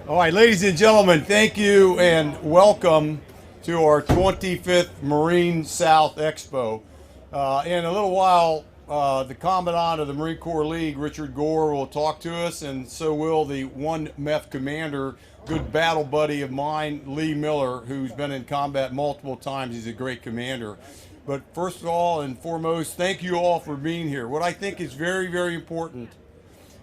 All right, ladies and gentlemen, thank you and welcome to our 25th Marine South Expo. In a little while, the Commandant of the Marine Corps League, Richard Gore, will talk to us, and so will the 1 MEF commander, good battle buddy of mine, Lee Miller, who's been in combat multiple times. He's a great commander. But first of all and foremost, thank you all for being here. What I think is very, very important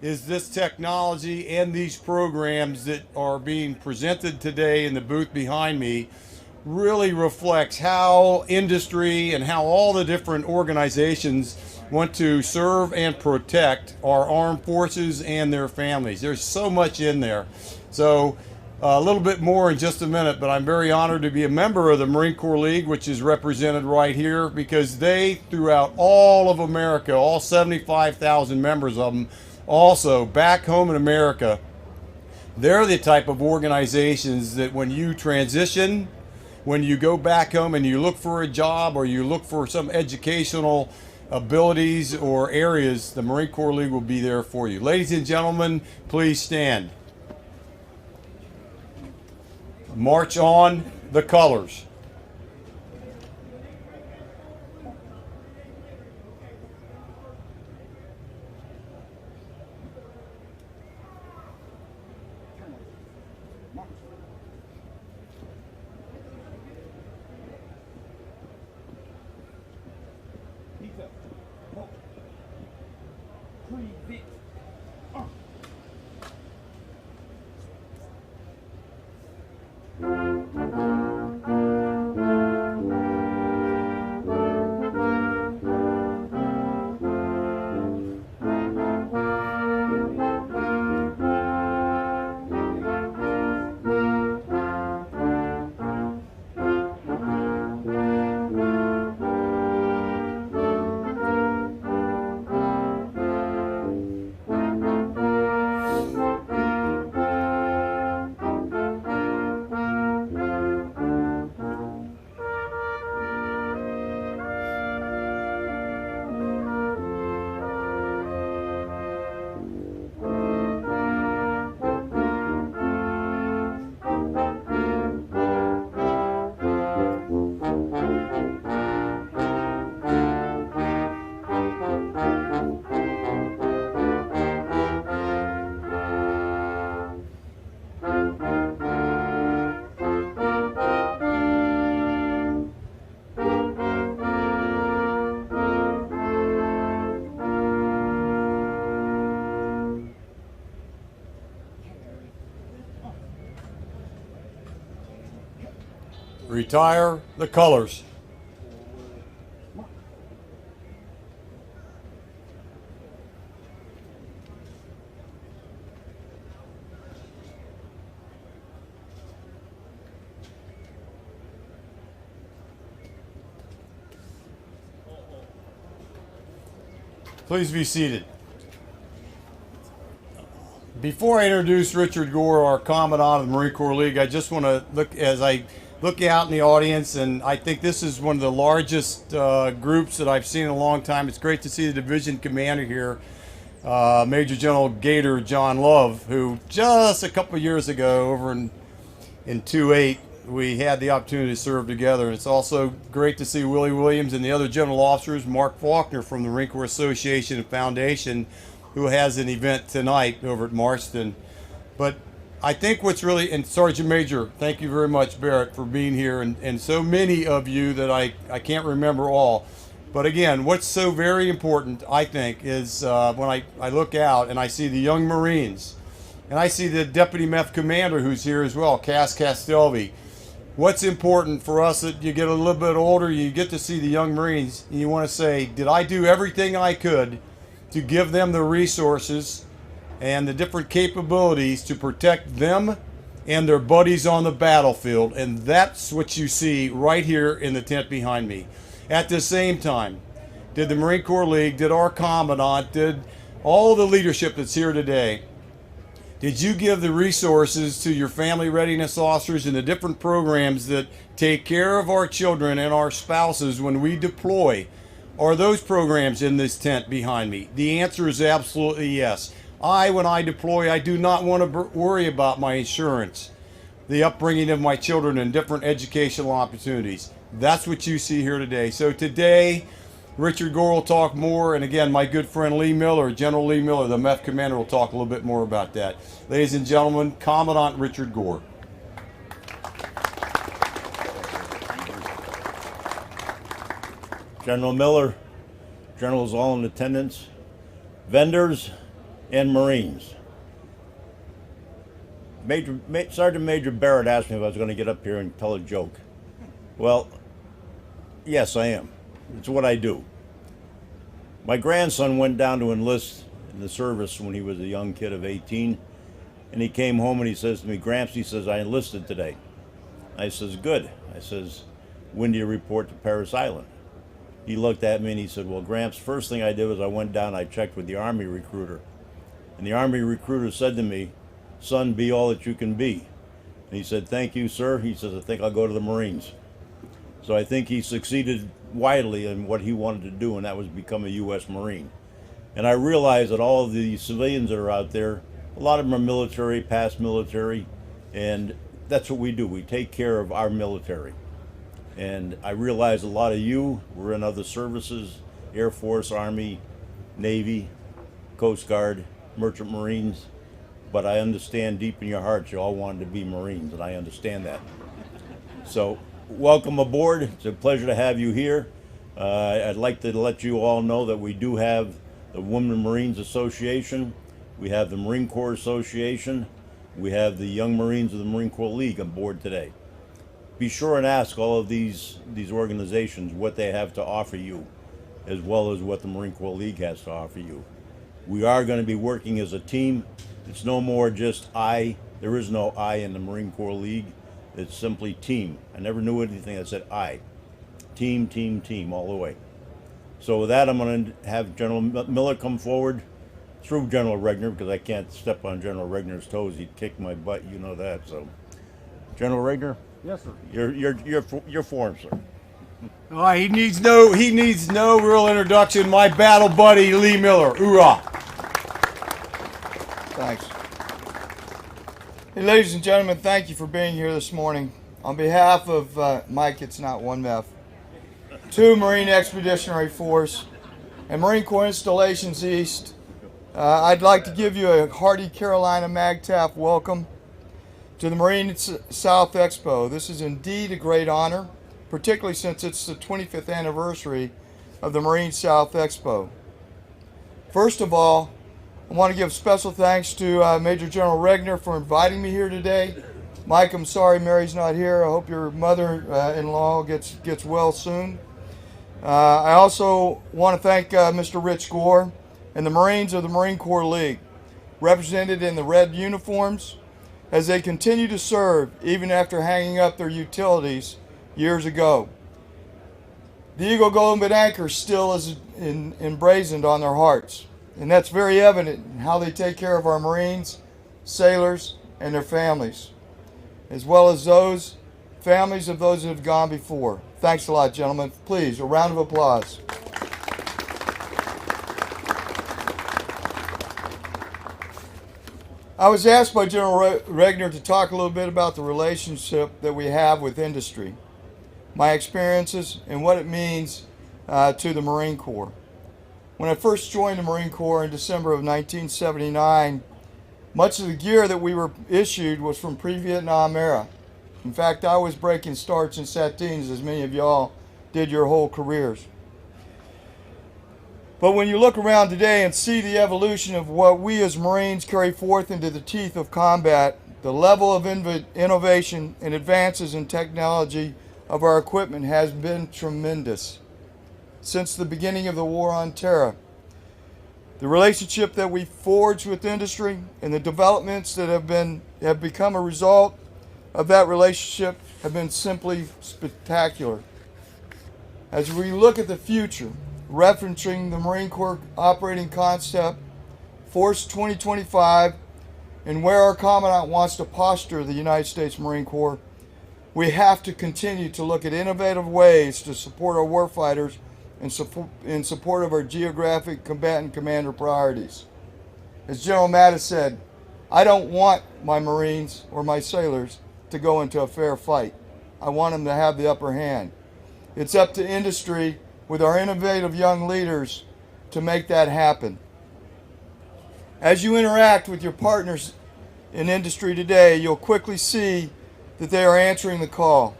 is this technology and these programs that are being presented today in the booth behind me really reflects how industry and how all the different organizations want to serve and protect our armed forces and their families. There's so much in there. So a little bit more in just a minute, but I'm very honored to be a member of the Marine Corps League, which is represented right here, because they, throughout all of America, all 75,000 members of them, also back home in America, they're the type of organizations that when you transition, when you go back home and you look for a job or you look for some educational abilities or areas, the Marine Corps League will be there for you. Ladies and gentlemen, please stand. March on, the colors. Retire the colors. Please be seated. Before I introduce Richard Gore, our Commandant of the Marine Corps League, I just want to look out in the audience, and I think this is one of the largest groups that I've seen in a long time. It's great to see the division commander here, Major General Gator John Love, who just a couple of years ago over in 2-8, we had the opportunity to serve together. And it's also great to see Willie Williams and the other general officers, Mark Faulkner from the Marine Corps Association and Foundation, who has an event tonight over at Marston. But I think what's really, and Sergeant Major, thank you very much, Barrett, for being here, and so many of you that I can't remember all. But again, what's so very important, I think, is when I look out and I see the young Marines, and I see the Deputy MEF Commander who's here as well, Cass Castelvi. What's important for us that you get a little bit older, you get to see the young Marines, and you want to say, did I do everything I could to give them the resources and the different capabilities to protect them and their buddies on the battlefield? And that's what you see right here in the tent behind me. At the same time, did the Marine Corps League, did our Commandant, did all the leadership that's here today, did you give the resources to your family readiness officers and the different programs that take care of our children and our spouses when we deploy? Are those programs in this tent behind me? The answer is absolutely yes. When I deploy, I do not want to worry about my insurance, the upbringing of my children, and different educational opportunities. That's what you see here today. So today, Richard Gore will talk more, and again, my good friend Lee Miller, General Lee Miller, the MEF commander, will talk a little bit more about that. Ladies and gentlemen, Commandant Richard Gore. General Miller, generals all in attendance, vendors, and Marines. Sergeant Major Barrett asked me if I was going to get up here and tell a joke. Well, yes, I am. It's what I do. My grandson went down to enlist in the service when he was a young kid of 18, and he came home and he says to me, Gramps, he says, I enlisted today. I says, good. I says, when do you report to Parris Island? He looked at me and he said, well, Gramps, first thing I did was I went down, I checked with the Army recruiter. And the Army recruiter said to me, son, be all that you can be. And he said, thank you, sir. He says, I think I'll go to the Marines. So I think he succeeded widely in what he wanted to do, and that was become a U.S. Marine. And I realize that all of the civilians that are out there, a lot of them are military, past military, and that's what we do. We take care of our military. And I realize a lot of you were in other services, Air Force, Army, Navy, Coast Guard, Merchant Marines, but I understand deep in your hearts you all wanted to be Marines, and I understand that. So welcome aboard. It's a pleasure to have you here. I'd like to let you all know that we do have the Women Marines Association, we have the Marine Corps Association, we have the Young Marines of the Marine Corps League on board today. Be sure and ask all of these organizations what they have to offer you, as well as what the Marine Corps League has to offer you. We are going to be working as a team. It's no more just I. There is no I in the Marine Corps League. It's simply team. I never knew anything that said I. Team, team, team, all the way. So with that, I'm going to have General Miller come forward through General Regner, because I can't step on General Regner's toes. He'd kick my butt, you know that. So, General Regner. Yes, sir. You're for him, sir. Oh, he needs no real introduction. My battle buddy, Lee Miller. Hoorah! Thanks. Hey, ladies and gentlemen, thank you for being here this morning. On behalf of Mike, it's not one MEF, 2 Marine Expeditionary Force, and Marine Corps Installations East, I'd like to give you a hearty Carolina MAGTF welcome to the Marine South Expo. This is indeed a great honor, particularly since it's the 25th anniversary of the Marine South Expo. First of all, I want to give special thanks to Major General Regner for inviting me here today. Mike, I'm sorry Mary's not here. I hope your mother-in-law gets well soon. I also want to thank Mr. Rich Gore and the Marines of the Marine Corps League, represented in the red uniforms, as they continue to serve even after hanging up their utilities years ago. The Eagle Golden Anchor still is emblazoned on their hearts, and that's very evident in how they take care of our Marines, sailors, and their families, as well as those families of those that have gone before. Thanks a lot, gentlemen. Please, a round of applause. I was asked by General Regner to talk a little bit about the relationship that we have with industry, my experiences, and what it means to the Marine Corps. When I first joined the Marine Corps in December of 1979, much of the gear that we were issued was from pre-Vietnam era. In fact, I was breaking starch and sardines, as many of y'all did your whole careers. But when you look around today and see the evolution of what we as Marines carry forth into the teeth of combat, the level of innovation and advances in technology of our equipment has been tremendous. Since the beginning of the War on Terror, the relationship that we forged with industry and the developments that have become a result of that relationship have been simply spectacular. As we look at the future, referencing the Marine Corps operating concept, Force 2025, and where our Commandant wants to posture the United States Marine Corps, we have to continue to look at innovative ways to support our warfighters in support of our geographic combatant commander priorities. As General Mattis said, I don't want my Marines or my sailors to go into a fair fight. I want them to have the upper hand. It's up to industry with our innovative young leaders to make that happen. As you interact with your partners in industry today, you'll quickly see that they are answering the call,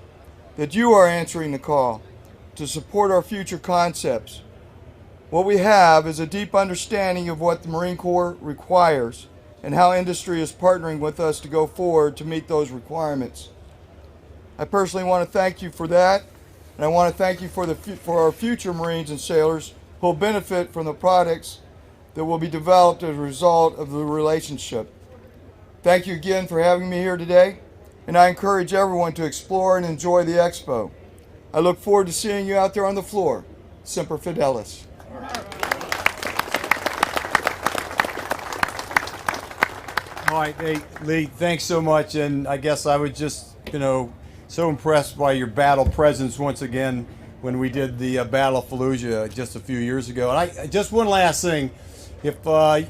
that you are answering the call to support our future concepts. What we have is a deep understanding of what the Marine Corps requires and how industry is partnering with us to go forward to meet those requirements. I personally want to thank you for that, and I want to thank you for our future Marines and sailors who will benefit from the products that will be developed as a result of the relationship. Thank you again for having me here today, and I encourage everyone to explore and enjoy the Expo. I look forward to seeing you out there on the floor. Semper Fidelis. All right, hey, Lee, thanks so much. And I guess I was just, so impressed by your battle presence once again when we did the Battle of Fallujah just a few years ago. And just one last thing. If I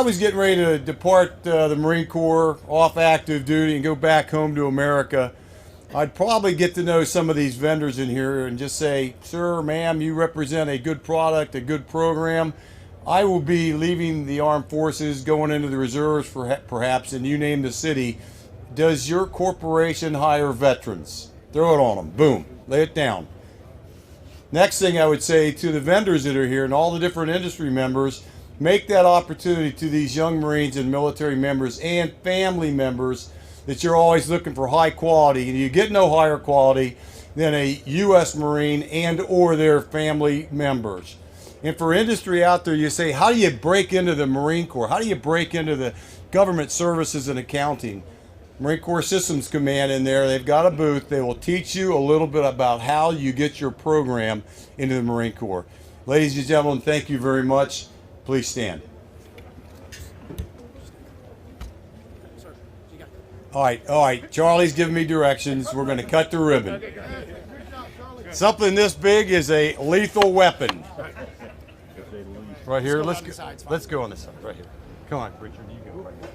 was getting ready to depart the Marine Corps off active duty and go back home to America, I'd probably get to know some of these vendors in here and just say, sir, ma'am, you represent a good product, a good program. I will be leaving the armed forces, going into the reserves perhaps, and you name the city. Does your corporation hire veterans? Throw it on them. Boom. Lay it down. Next thing I would say to the vendors that are here and all the different industry members, make that opportunity to these young Marines and military members and family members that you're always looking for high quality, and you get no higher quality than a U.S. Marine and or their family members. And for industry out there, you say, how do you break into the Marine Corps? How do you break into the government services and accounting? Marine Corps Systems Command in there, they've got a booth. They will teach you a little bit about how you get your program into the Marine Corps. Ladies and gentlemen, thank you very much. Please stand. All right. Charlie's giving me directions. We're going to cut the ribbon. Something this big is a lethal weapon. Right here. Let's go on this side. Right here. Come on, Richard. You go right here.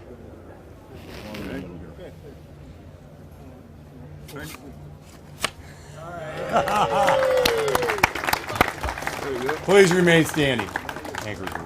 Please remain standing. Anchors away.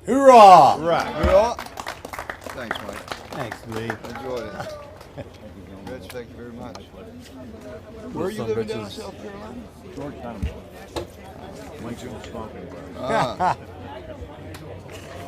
Hoorah! Right. Thanks, Mike. Thanks, Lee. Enjoyed it. Rich, thank you very much. Where are you living down in South Carolina? Georgetown. Went to a smoking bar. Ah.